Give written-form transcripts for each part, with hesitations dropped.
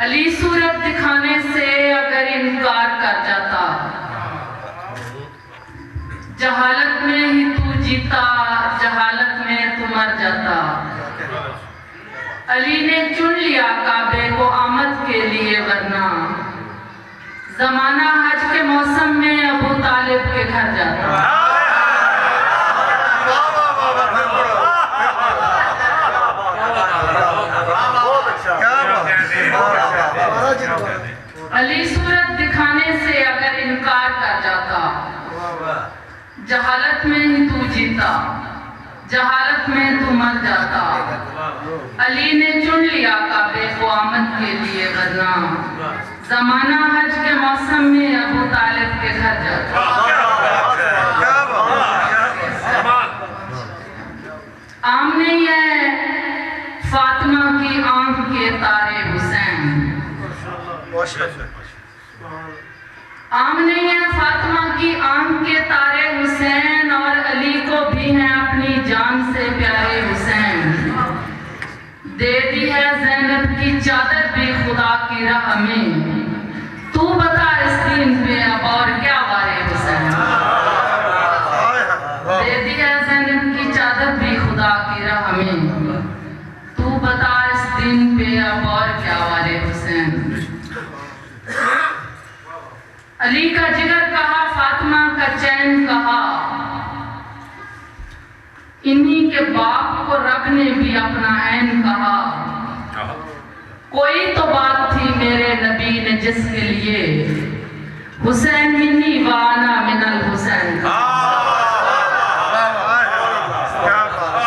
अली सूरत दिखाने से अगर इनकार कर जाता, जहालत में ही तू जीता, जहालत में तू मर जाता। अली ने चुन लिया काबे को आमद के लिए, वरना जमाना हज के मौसम में अबू तालिब के घर जाता। अली सूरत दिखाने से अगर इनकार कर जाता, जहालत में ही तू जीता, जहालत में तू मर जाता। अली ने चुन लिया काबे को आमद के लिए, वरना जमाना हज के मौसम में अबू तालिब के घर जाता। आमने ये फातिमा की आंख के तारे हुसैन, आमने है फातिमा की आंख के तारे हुसैन, और अली को भी हैं अपनी जान से प्यारे हुसैन। दे दी है ज़ैनब की चादर भी खुदा की राह में, तू बता इस दिन पे अब और क्या वारे हुसैन। दे दी है ज़ैनब की चादर भी खुदा की राह में, तू बता इस दिन पे अब और क्या वारे हुसैन। अली का जिगर कहा, फातिमा का चैन कहा, इन्हीं के बाप को रब ने भी अपना ऐन कहा। कोई तो बात थी मेरे नबी ने जिसके लिए, हुसैन मिन्नी व अना मिनल हुसैन।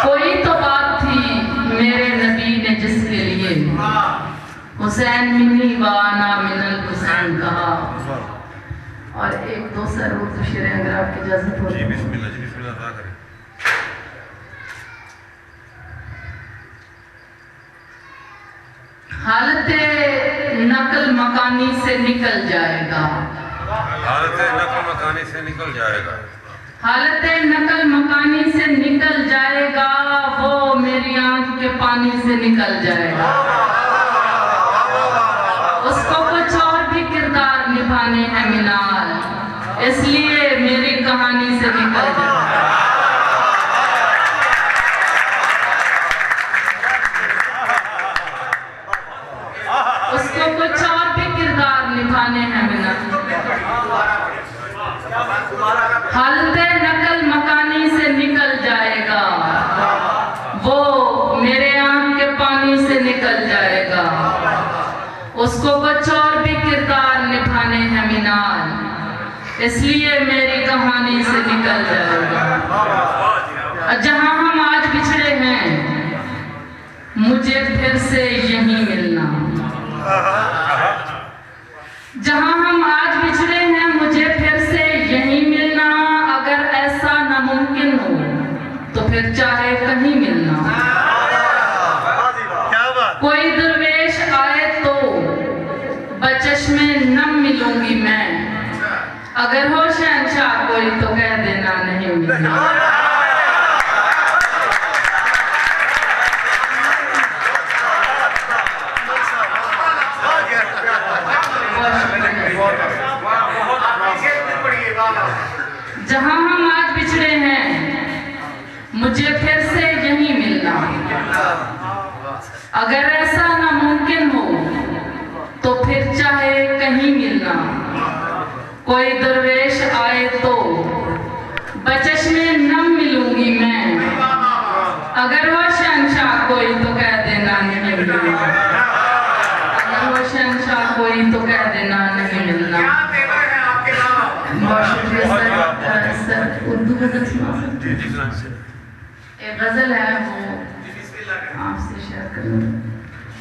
कोई तो बात थी मेरे नबी ने जिसके लिए, हुसैन मिन्नी व अना मिनल हुसैन कहा। और एक दो सर उर्दू शेर अगर आपकी इजाजत हो। जी बिस्मिल्लाह, जी बिस्मिल्लाह अदा करें। हालते नकल मकानी से निकल जाएगा, हालते नकल मकानी से निकल जाएगा, हालते नकल मकानी से निकल जाएगा, वो मेरी आंख के पानी से निकल जाएगा। उसको कुछ और भी किरदार निभाने हैं मिनाल, इसलिए मेरी कहानी से निकल जाएगा। उसको कुछ और भी किरदार निभाने हैं मिनाल। हालते नकल मकानी से निकल जाएगा, वो मेरे आंख के पानी से निकल जाएगा। उसको कुछ और भी किरदार निभाने हैं मिनाल, इसलिए मेरी कहानी से निकल जाएगा। जहां हम आज बिछड़े हैं, मुझे फिर से यहीं मिलना। जहां हम आज बिछड़े हैं, मुझे फिर से यहीं मिलना। अगर ऐसा नामुमकिन हो तो फिर चाहे कहीं मिलना। कोई दरवेश आए तो बचश्मे नम मिलूंगी मैं, अगर हो शहंशाह कोई तो कह देना नहीं मिलना। जहां हम आज बिछड़े हैं, मुझे फिर से यहीं मिलना। अगर ऐसा नामुमकिन हो तो फिर चाहे कहीं मिलना। कोई दरवेश आए तो बचश्मे नम मिलूंगी मैं, अगर हो शहंशाह कोई तो कह देना नहीं मिलना। अगर हो शहंशाह कोई तो कह देना नहीं मिलना। बहुत शुक्रिया सर। उर्दू गजल सुना सकते? एक गजल है, वो आपसे शेयर करूं।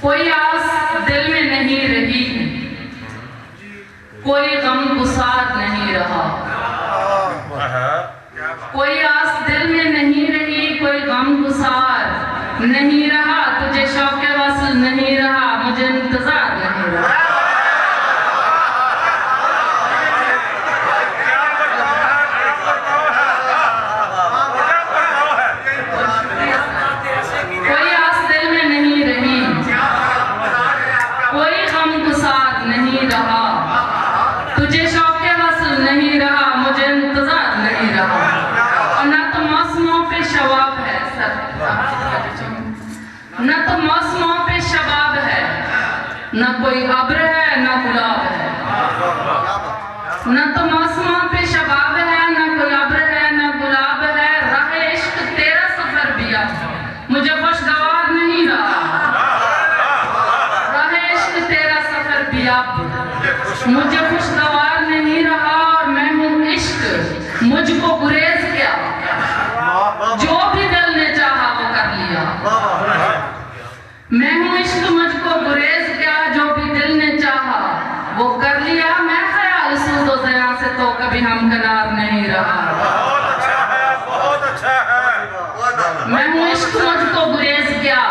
कोई आस दिल में नहीं रही, कोई गम गुसार नहीं रहा। कोई आस दिल में नहीं रही, कोई गम गुसार नहीं रहा। तुझे शौक़े वस्ल नहीं रहा, मुझे इंतजार नहीं रहा। कोई आस दिल में नहीं रही, गमगुसार नहीं रहा, तुझे शौक़े वस्ल नहीं रहा, मुझे इंतजार नहीं रहा। और न तो मौसमों पे शबाब है सर, न तो मौसमों पे शबाब है, न कोई अब्र है न गुलाब है। न तो मौसमों पे शबाब है, न कोई अब्र है न गुलाब है। राह इश्क तेरा सफर भी अब मुझे खुशगवार नहीं रहा, राह इश्क तेरा सफर भी अब मुझे खुशगवार नहीं रहा। और मैं हूँ इश्क मुझको गुरेज क्या, जो भी दिल ने चाहा वो कर लिया। मैं हूँ इश्क मुझको गुरेज क्या, जो भी दिल ने चाहा वो कर लिया। मैं ख्याल सूदो ज़या से तो कभी हमकनार नहीं रहा। बहुत अच्छा है, बहुत अच्छा है। मैं हूँ इश्क मुझको गुरेज क्या,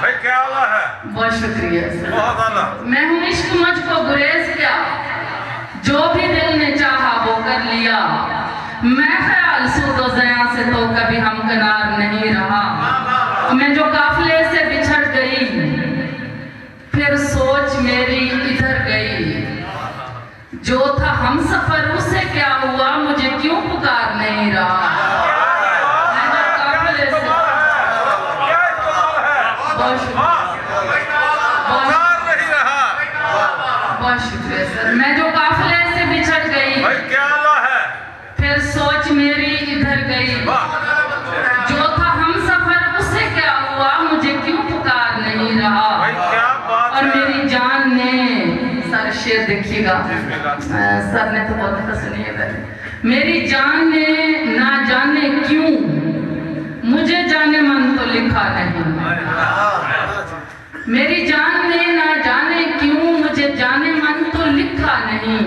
भाई क्या वाला है? बहुत शुक्रिया सर। बहुत आला। मैं हूँ इश्क मुझको गुरेज क्या, जो भी दिल ने चाहा वो कर लिया। मैं ख्याल सूदो ज़या से तो कभी हमकनार नहीं रहा। मैं जो काफिले से बिछड़ गई, फिर सोच मेरी इधर गई। जो था हम सफर उसे क्या हुआ, मुझे क्यों पुकार नहीं रहा। मैं जो काफिले से बहुत शुक्रिया सर। मैं जो काफिले से बिछड़ गई, भाई क्या वाला है? फिर सोच मेरी इधर गई। जो था हम सफर उसे क्या हुआ, मुझे क्यों पुकार नहीं रहा। भाई क्या बात और है? मेरी जान ने, सर शेर देखिएगा, सर ने तो बहुत अच्छा सुनिए पहले। मेरी जान ने ना जाने क्यों मुझे जाने मन तो लिखा नहीं। मेरी जान ने ना जाने क्यों मुझे जाने मन तो लिखा नहीं।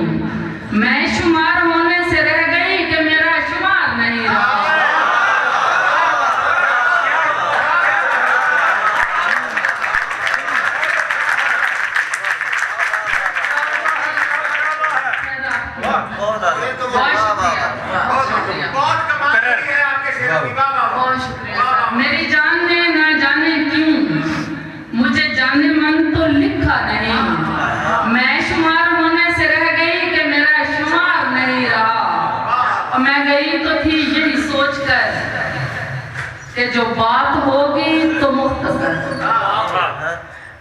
मैं शुमार होने से रह गई कि मेरा शुमार नहीं रहा। बहुत शुक्रिया सर। मेरी जान ने ना जाने क्यों मुझे जाने मन तो लिखा नहीं। मैं शुमार होने से रह गई कि मेरा शुमार नहीं रहा। और मैं गई तो थी यही सोचकर कि जो बात होगी तो मुख्तसर।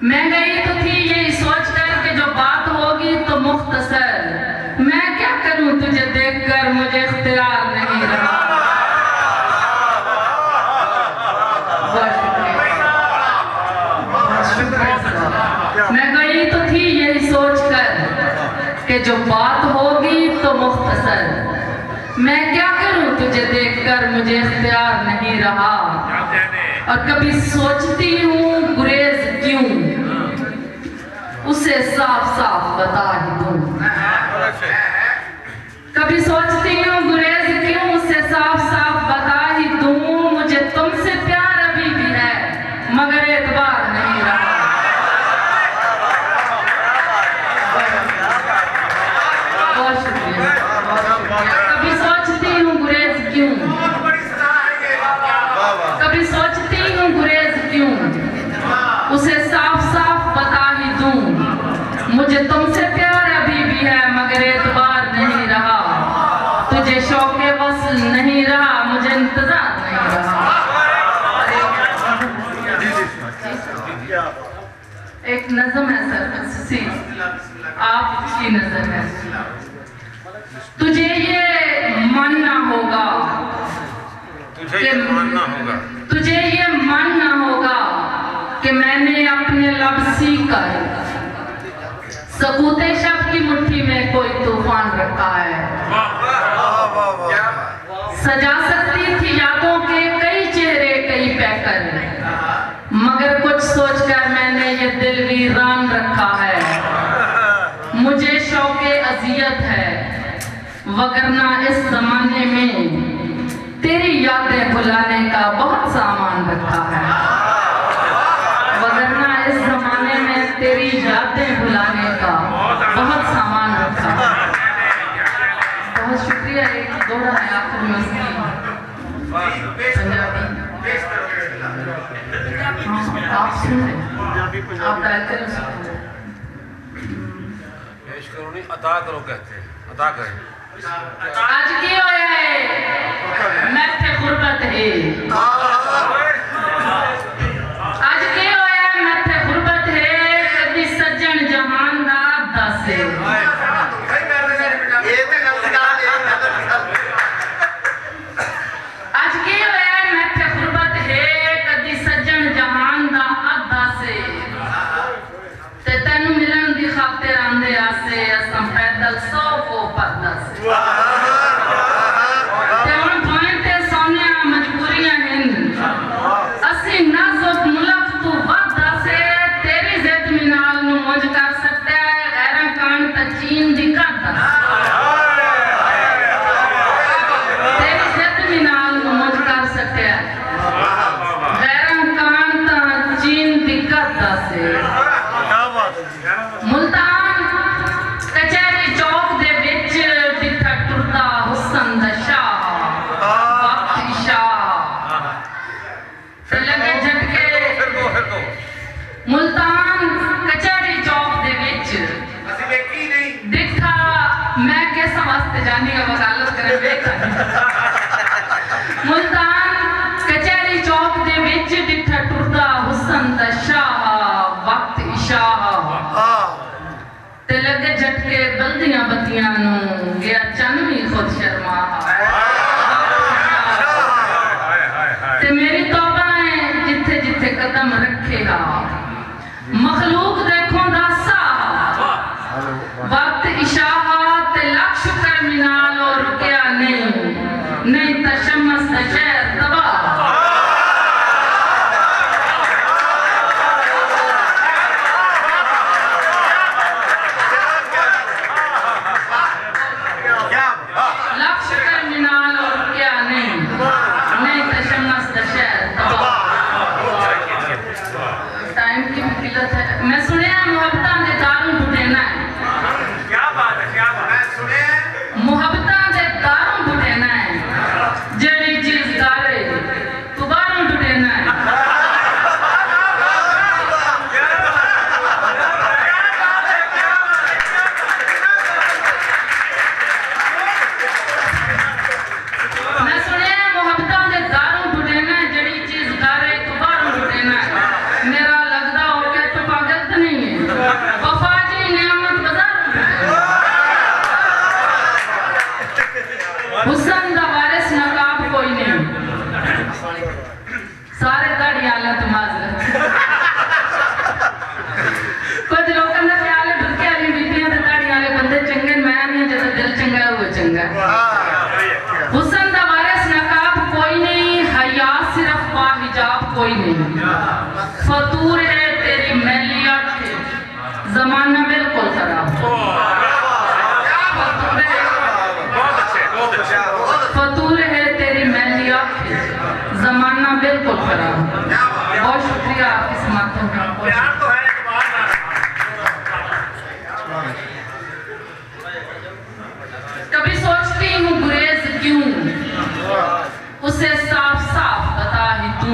मैं गई तो थी यही सोचकर कि जो बात होगी तो मुख्तसर। मैं क्या करूं तुझे देखकर मुझे इख्तियार नहीं रहा। मैं गई तो थी यही सोचकर कि जो बात होगी तो मुख्तसर। मैं क्या करूं तुझे देखकर मुझे इख्तियार नहीं रहा। और कभी सोचती हूँ गुरेज क्यों, उसे साफ साफ बता ही दूं। कभी सोचती हूँ गुरेज क्यों, उसे साफ साफ बता ही दूं। मुझे तुमसे प्यार अभी भी है मगर एतबार नहीं रहा। बहुत शुक्रिया। कभी सोचती हूँ गुरेज क्यों, कभी सोचती हूँ गुरेज क्यों, उसे साफ साफ बता ही दूं। मुझे तुमसे प्यार अभी भी है मगर एतबार नहीं रहा। तुझे शौक़े वस्ल नहीं रहा, मुझे इंतजार नहीं रहा। एक नज़म है सर, आपकी नजर है। तुझे ये मानना होगा, तुझे ये मानना होगा, तुझे ये मानना होगा कि मैंने अपने लब सीकर सकूते शब की मुट्ठी में कोई तूफान रखा है। सजा सकती थी यादों के कई चेहरे कई पैकर, मगर कुछ सोचकर मैंने ये दिल वीरान रखा है। मुझे शौक़े अज़ियत है वगरना इस जमाने में तेरी यादें भुलाने का बहुत सामान रखा है। वगरना इस जमाने में तेरी यादें भुलाने का बहुत सामान रखा है। बहुत शुक्रिया। एक दोहरा है आखिर में उसकी पंजाबी। हाँ, आप सुन लें, आप डायल करें। करो नहीं, अदा करो कहते हैं, अदा करें। आज की होया है मैथे गुरबत है, आज की होया मैथे गुरबत है, कभी सज्जन जहान दा दस है। आज की होया मैथे गुरबत है, कभी सज्जन जहान दा दस है। ते तेनू मिलन दी खातिर आंदे आसे असम पैदल 100 को पड़दा से। ते हुण भाएं ते सोनिया मजबूरियां हैं, असी नाजुक मुल्क तू वदा से तेरी जिद मिनाल नू मौज कर सकते है, गैरा कान ता चीन दी करदा तेरी जिद मिनाल नू मौज कर सकते है, गैरा कान ता चीन दी करदा से। मुल्तान कचहरी चौक दे विच जिथा टुरदा हुसन दा शाह, वक्त शाह ते लगे झटके। मुल्तान कचहरी चौक दे विच दिखा, मैं किस वास्ते जानी है वकालत करे बेटा। मुल्तान कचहरी चौक दे विच जिथा टुरदा हुसन दा शाह, वक्त शाह ते लगे झटके बल्दियां बत्तियां नू, गया चन भी खुद शर्मा। ते मेरी तौबा है जिथे जिथे कदम रखेगा, मखलूक देखो दा साह, वक्त इशाह ते लख शुक्र मिनाल और रुकया नहीं तशम्मस दा शहर तबाह। मैं सुनिया मुहब्बतां दे दारू बुटेना है, क्या बात है, क्या बात है। सुनिया मुहब्बतां दे दारू बुटेना है, जेड़ी चीज गारे तू बारू बुटेना है। मैं सुनिया मुहब्बतां दे दारू बुटेना है, जेड़ी चीज गारे तू बारू बुटेना है। मेरा हुसन दा वारिस नकाब कोई नहीं, सारे दाढ़ी आला तमाज़। कुछ लोगों का ख्याल है बुरके वाली बीबियां ते दाढ़ी वाले बंदे चंगे, मैं नहीं, जिहदा दिल चंगा है वो चंगा। हुसन दा वारिस नकाब कोई नहीं, हया सिर्फ बाहिजाब कोई नहीं। फतूर है तेरी मैली आंखें, जमाना बिल्कुल खराब। फतूर है तेरी मैली आंखें, जमाना बिल्कुल खराब। बहुत शुक्रिया आपकी समातों का। कभी सोचती हूँ गुरेज क्यों, उसे साफ साफ बता ही तू।